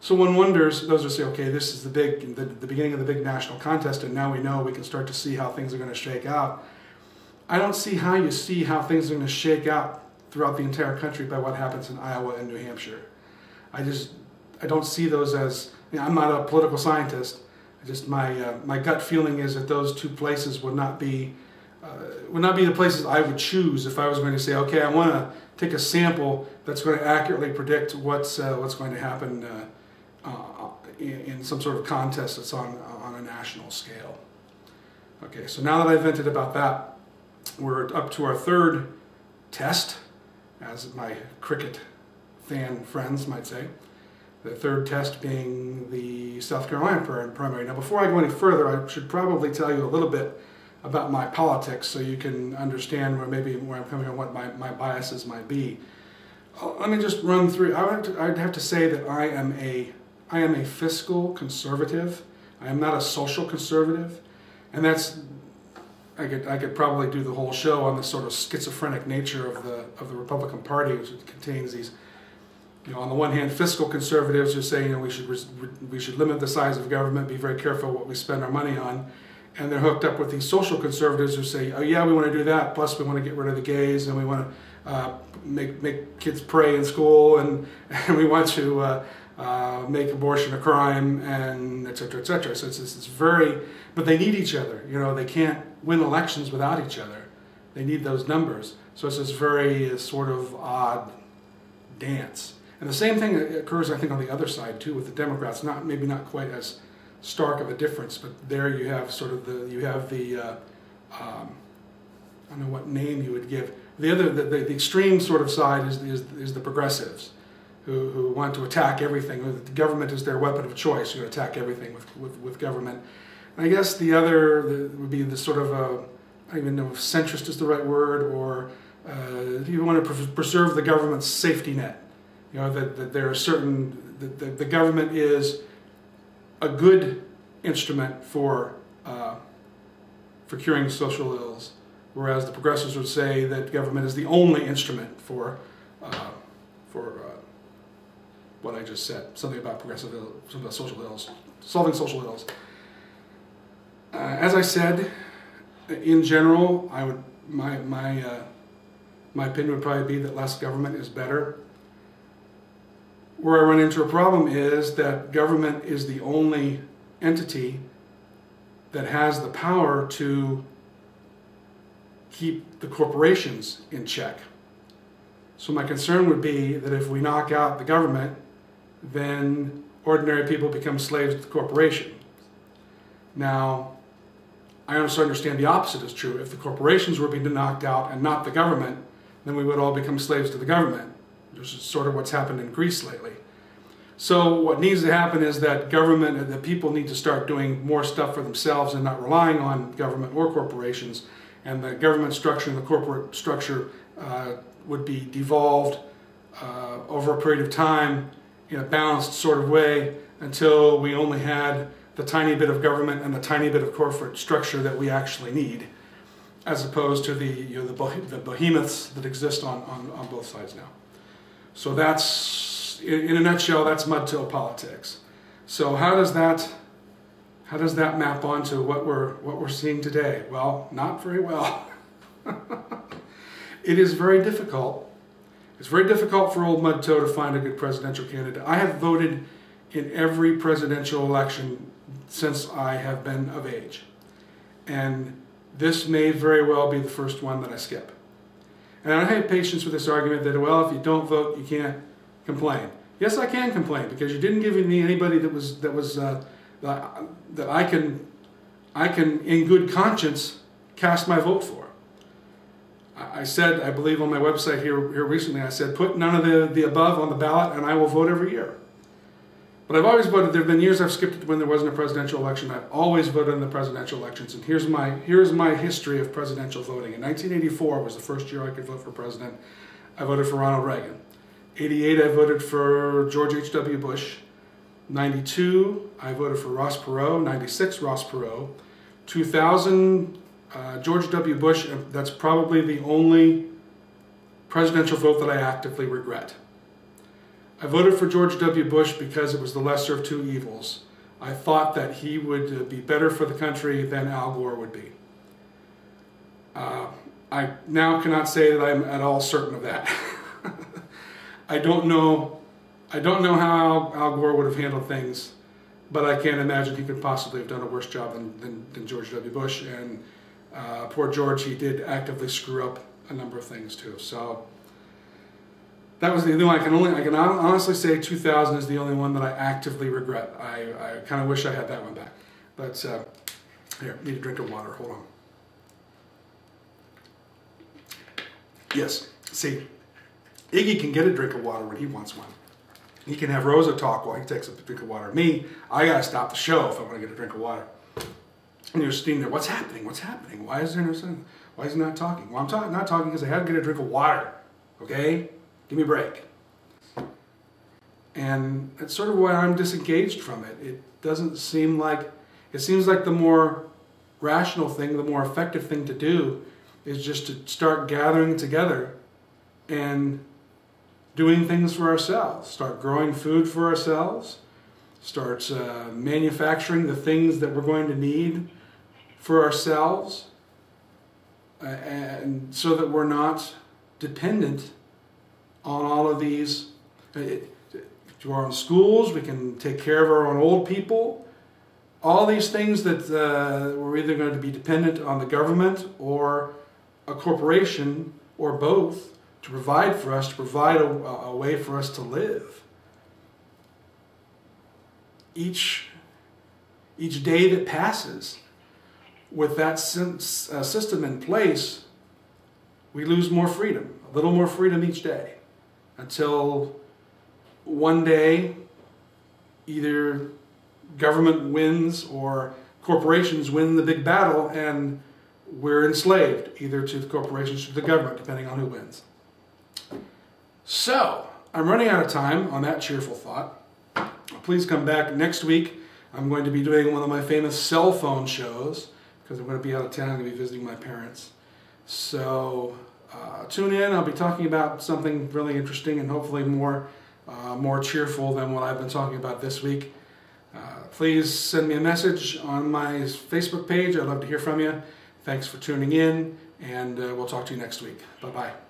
So one wonders, those who say, okay, this is the beginning of the big national contest, and now we know we can start to see how things are going to shake out. I don't see how you see how things are going to shake out throughout the entire country by what happens in Iowa and New Hampshire. I don't see those as, I'm not a political scientist. My gut feeling is that those two places would not be the places I would choose if I was going to say, okay, I want to take a sample that's going to accurately predict what's going to happen in some sort of contest that's on a national scale. Okay, so now that I've vented about that, we're up to our third test, as my cricket fan friends might say. The third test being the South Carolina primary. Now, before I go any further, I should probably tell you a little bit about my politics so you can understand where I'm coming on, what my biases might be. Let me just run through. I'd have to say that I am a fiscal conservative. I am not a social conservative, and that's. I could probably do the whole show on the sort of schizophrenic nature of the Republican Party, which contains these. On the one hand, fiscal conservatives who say, we should limit the size of government, be very careful what we spend our money on, and they're hooked up with these social conservatives who say, oh yeah, we want to do that. Plus, we want to get rid of the gays, and we want to make kids pray in school, and we want to make abortion a crime, and et cetera, et cetera. So it's very, but they need each other. They can't win elections without each other. They need those numbers. So it's this very sort of odd dance. And the same thing occurs, I think, on the other side too with the Democrats. Maybe not quite as stark of a difference, but there you have sort of I don't know what name you would give. The extreme sort of side is the progressives, who want to attack everything. The government is their weapon of choice. You attack everything with government. And I guess the other would be the sort of I don't even know if centrist is the right word, or you want to preserve the government's safety net. That there are certain that the government is a good instrument for curing social ills, whereas the progressives would say that government is the only instrument for what I just said, something about something about social ills, solving social ills. As I said, in general, my opinion would probably be that less government is better. Where I run into a problem is that government is the only entity that has the power to keep the corporations in check. So my concern would be that if we knock out the government, then ordinary people become slaves to the corporation. Now, I also understand the opposite is true. If the corporations were being knocked out and not the government, then we would all become slaves to the government. This is sort of what's happened in Greece lately. So what needs to happen is that the people need to start doing more stuff for themselves and not relying on government or corporations. And the government structure and the corporate structure would be devolved over a period of time in a balanced sort of way until we only had the tiny bit of government and the tiny bit of corporate structure that we actually need, as opposed to the behemoths that exist on both sides now. So that's, in a nutshell, that's mud-till politics. So how does that map onto what we're seeing today? Well, not very well. It is very difficult. It's very difficult for old mud-toe to find a good presidential candidate. I have voted in every presidential election since I have been of age. And this may very well be the first one that I skip. And I have patience with this argument that, well, if you don't vote, you can't complain. Yes, I can complain because you didn't give me anybody that I can in good conscience cast my vote for. I said, I believe on my website here recently, I said, put none of the above on the ballot and I will vote every year. But I've always voted. There have been years I've skipped it when there wasn't a presidential election. I've always voted in the presidential elections. And here's my history of presidential voting. In 1984 was the first year I could vote for president. I voted for Ronald Reagan. 88 I voted for George H.W. Bush. 92 I voted for Ross Perot. 96 Ross Perot. 2000 George W. Bush. That's probably the only presidential vote that I actively regret. I voted for George W. Bush because it was the lesser of two evils. I thought that he would be better for the country than Al Gore would be. I now cannot say that I'm at all certain of that. I don't know how Al Gore would have handled things, but I can't imagine he could possibly have done a worse job than George W. Bush. And poor George, he did actively screw up a number of things too. So that was the only one I can honestly say 2000 is the only one that I actively regret. I kind of wish I had that one back. But here, need a drink of water. Hold on. Yes, see, Iggy can get a drink of water when he wants one. He can have Rosa talk while he takes a drink of water. Me, I gotta stop the show if I want to get a drink of water. And you're sitting there, what's happening? What's happening? Why is he not talking? Well, I'm not talking because I had to get a drink of water. Okay? Give me a break. And that's sort of why I'm disengaged from it. It seems like the more rational thing, the more effective thing to do is just to start gathering together and doing things for ourselves. Start growing food for ourselves. Start manufacturing the things that we're going to need for ourselves. And so that we're not dependent on all of these. To our own schools, we can take care of our own old people. All these things that we're either going to be dependent on the government or a corporation or both to provide for us, to provide a way for us to live. Each day that passes with that system in place, we lose more freedom, a little more freedom each day, until one day either government wins or corporations win the big battle and we're enslaved, either to the corporations or to the government, depending on who wins. So, I'm running out of time on that cheerful thought. Please come back next week. I'm going to be doing one of my famous cell phone shows because I'm going to be out of town. I'm going to be visiting my parents. So, tune in. I'll be talking about something really interesting and hopefully more cheerful than what I've been talking about this week. Please send me a message on my Facebook page. I'd love to hear from you. Thanks for tuning in, and we'll talk to you next week. Bye-bye.